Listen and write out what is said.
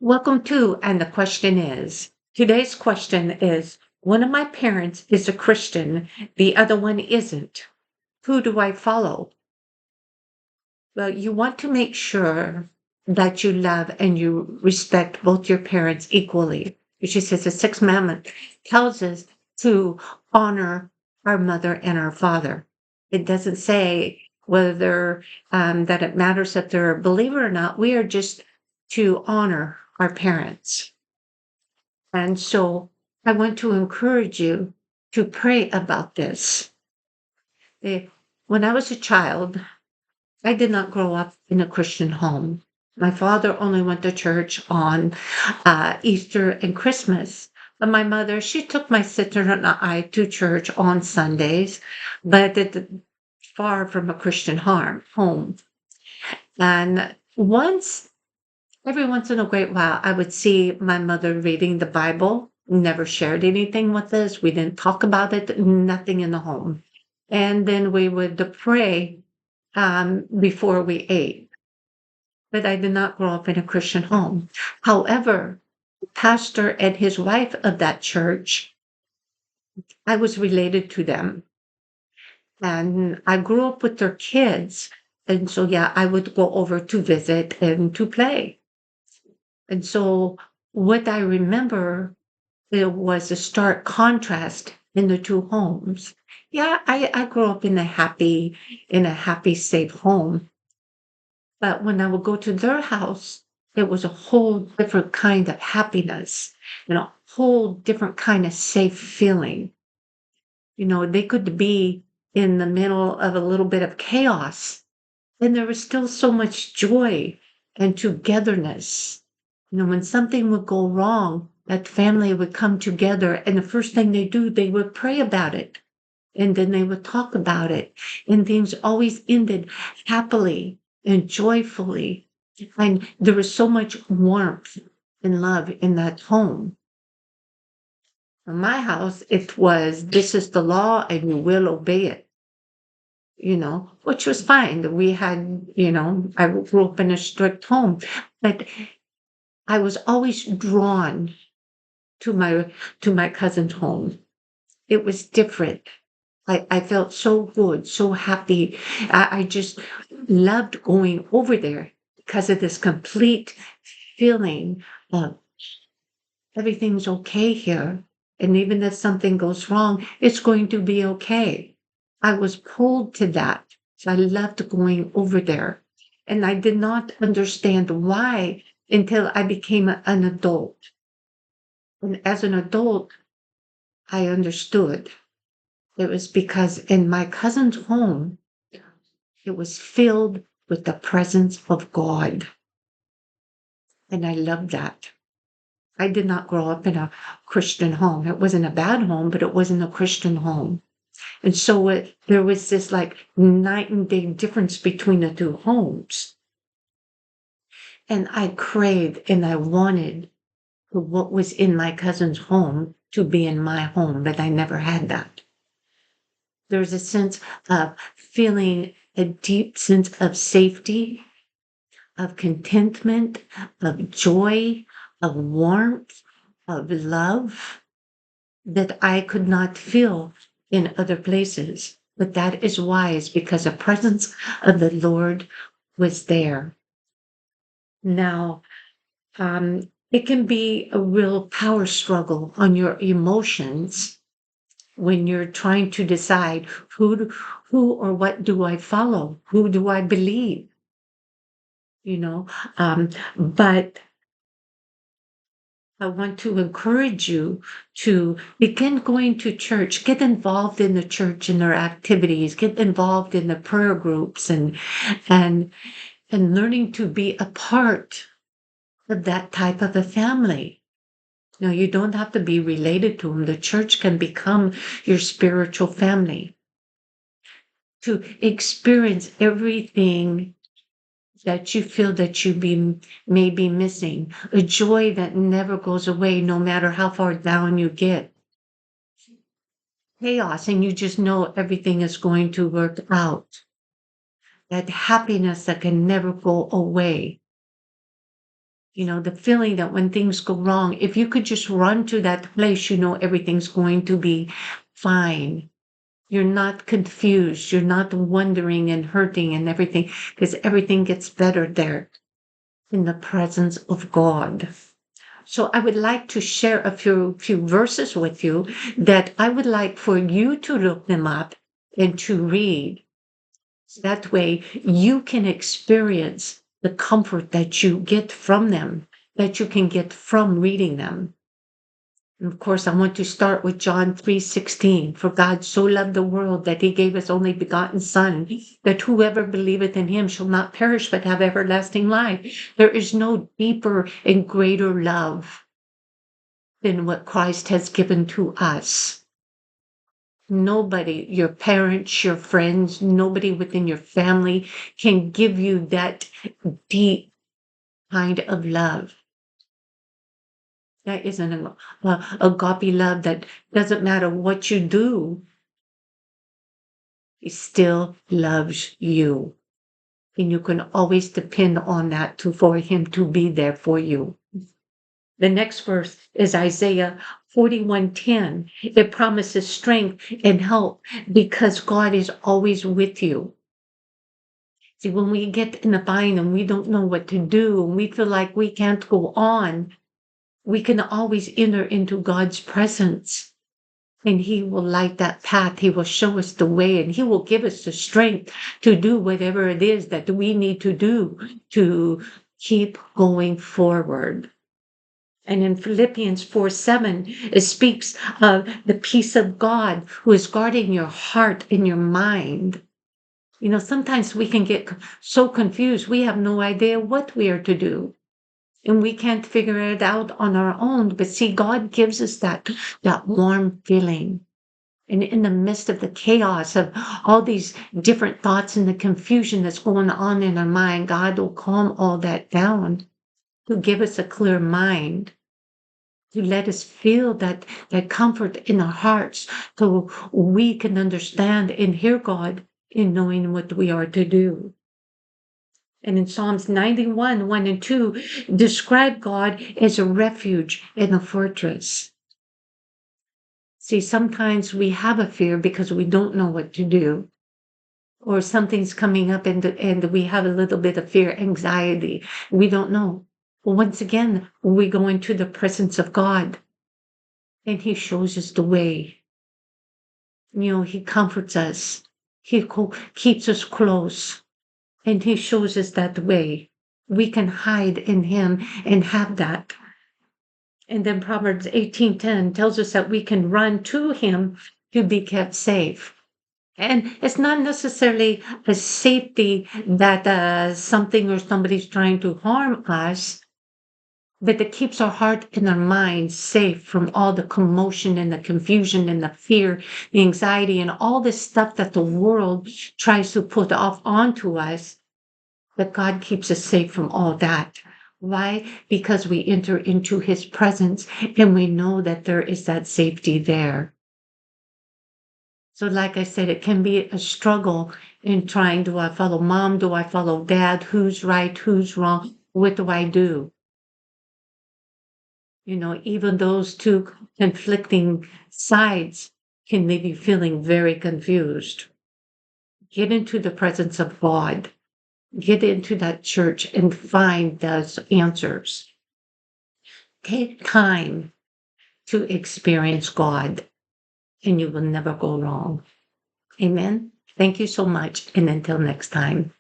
Welcome to, and the question is today's question is one of my parents is a Christian, the other one isn't. Who do I follow? Well, you want to make sure that you love and you respect both your parents equally. She says the sixth commandment tells us to honor our mother and our father. It doesn't say whether that it matters if they're a believer or not. We are just to honor our parents. And so I want to encourage you to pray about this. Eh, When I was a child, I did not grow up in a Christian home. My father only went to church on Easter and Christmas. But my mother, she took my sister and I to church on Sundays, but far from a Christian home. And every once in a great while, I would see my mother reading the Bible, never shared anything with us. We didn't talk about it, nothing in the home. And then we would pray before we ate. But I did not grow up in a Christian home. However, the pastor and his wife of that church, I was related to them. And I grew up with their kids. And so, yeah, I would go over to visit and to play. And so what I remember, there was a stark contrast in the two homes. Yeah, I grew up in a happy, safe home. But when I would go to their house, it was a whole different kind of happiness and a whole different kind of safe feeling. They could be in the middle of a little bit of chaos, and there was still so much joy and togetherness. When something would go wrong, that family would come together, and the first thing they do, they would pray about it. And then they would talk about it. And things always ended happily and joyfully. And there was so much warmth and love in that home. In my house, it was, this is the law and you will obey it, which was fine. I grew up in a strict home, but I was always drawn to my cousin's home. It was different. I felt so good, so happy. I just loved going over there because of this complete feeling of everything's okay here. And even if something goes wrong, it's going to be okay. I was pulled to that. So I loved going over there. And I did not understand why until I became an adult. And as an adult, I understood. It was because in my cousin's home, it was filled with the presence of God. And I loved that. I did not grow up in a Christian home. It wasn't a bad home, but it wasn't a Christian home. And so there was this like night and day difference between the two homes. And I craved and I wanted for what was in my cousin's home to be in my home, but I never had that. There's a sense of feeling a deep sense of safety, of contentment, of joy, of warmth, of love that I could not feel in other places. But that is wise because the presence of the Lord was there. Now, it can be a real power struggle on your emotions when you're trying to decide who or what do I follow? Who do I believe? You know, but I want to encourage you to begin going to church, get involved in the church and their activities, get involved in the prayer groups and and learning to be a part of that type of a family. You don't have to be related to them. The church can become your spiritual family to experience everything that you feel that may be missing, a joy that never goes away no matter how far down you get. Chaos, and you just know everything is going to work out. That happiness that can never go away. The feeling that when things go wrong, if you could just run to that place, everything's going to be fine. You're not confused. You're not wondering and hurting and everything, because everything gets better there in the presence of God. So I would like to share a few verses with you that I would like for you to look them up and to read. So that way you can experience the comfort that you get from them, that you can get from reading them. And of course, I want to start with John 3:16. For God so loved the world that he gave his only begotten Son, that whoever believeth in him shall not perish but have everlasting life. There is no deeper and greater love than what Christ has given to us. Nobody, your parents, your friends, nobody within your family can give you that deep kind of love. That isn't a agape love that doesn't matter what you do, he still loves you. And you can always depend on that for him to be there for you. The next verse is Isaiah 41:10. It promises strength and help because God is always with you. See, when we get in a bind and we don't know what to do, and we feel like we can't go on, we can always enter into God's presence. And he will light that path. He will show us the way, and he will give us the strength to do whatever it is that we need to do to keep going forward. And in Philippians 4:7, it speaks of the peace of God who is guarding your heart and your mind. Sometimes we can get so confused. We have no idea what we are to do. And we can't figure it out on our own. But see, God gives us that warm feeling. And in the midst of the chaos of all these different thoughts and the confusion that's going on in our mind, God will calm all that down to give us a clear mind, to let us feel that comfort in our hearts so we can understand and hear God in knowing what we are to do. And in Psalms 91, 1 and 2, describe God as a refuge and a fortress. See, sometimes we have a fear because we don't know what to do, or something's coming up and we have a little bit of fear, anxiety. We don't know. Well, once again, we go into the presence of God and he shows us the way. He comforts us. He keeps us close and he shows us that way. We can hide in him and have that. And then Proverbs 18:10 tells us that we can run to him to be kept safe. And it's not necessarily a safety that something or somebody's trying to harm us, but it keeps our heart and our mind safe from all the commotion and the confusion and the fear, the anxiety, and all this stuff that the world tries to put off onto us. But God keeps us safe from all that. Why? Because we enter into his presence and we know that there is that safety there. So like I said, it can be a struggle in trying, do I follow mom? Do I follow dad? Who's right? Who's wrong? What do I do? Even those two conflicting sides can leave you feeling very confused. Get into the presence of God. Get into that church and find those answers. Take time to experience God, and you will never go wrong. Amen. Thank you so much. And until next time.